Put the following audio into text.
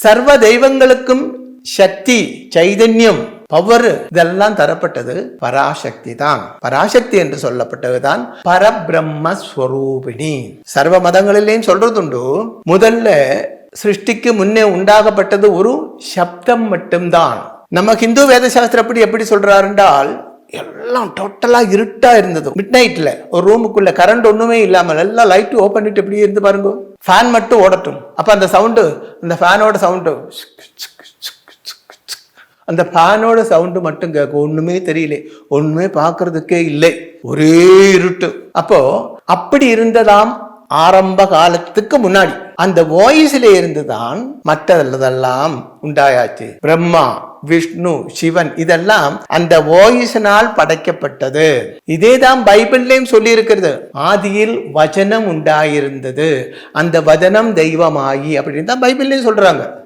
சர்வ தெய்வங்களுக்கும் சக்தி, சைதன்யம், பவர் இதெல்லாம் தரப்பட்டது பராசக்தி தான். பராசக்தி என்று சொல்லப்பட்டதுதான் பரபிரம்மஸ்வரூபிணி. சர்வ மதங்களிலேயும் சொல்றதுண்டு, முதல்ல சிருஷ்டிக்கு முன்னே உண்டாகப்பட்டது ஒரு சப்தம் மட்டும்தான். நம்ம ஹிந்து வேத சாஸ்திரப்படி எப்படி சொல்றாரு என்றால், எல்லாம் டோட்டலா இருட்டா இருந்தது. மிட் நைட்ல ஒரு ரூமுக்குள்ள கரண்ட் ஒண்ணுமே இல்லாமல் எல்லாம் லைட் ஓபன் பண்ணிட்டு எப்படி இருந்து பாருங்க, ஃபேன் மட்டும் ஓடட்டும். அப்ப அந்த சவுண்டு, அந்த ஃபேனோட சவுண்டு, அந்த ஃபேனோட சவுண்டு மட்டும் கேட்கும். ஒண்ணுமே தெரியல, ஒண்ணுமே பார்க்கறதுக்கே இல்லை, ஒரே இருட்டு. அப்போ அப்படி இருந்ததாம் ஆரம்ப காலத்துக்கு முன்னாடி. அந்த வாய்ஸ்ல இருந்துதான் மற்றதெல்லாம் உண்டாயாச்சு. பிரம்மா, விஷ்ணு, சிவன் இதெல்லாம் அந்த வாய்ஸினால் படைக்கப்பட்டது. இதேதான் பைபிள்லயும் சொல்லி இருக்கிறது. ஆதியில் வசனம் உண்டாயிருந்தது, அந்த வசனம் தெய்வமாகி அப்படின்னு தான் பைபிள்லயும் சொல்றாங்க.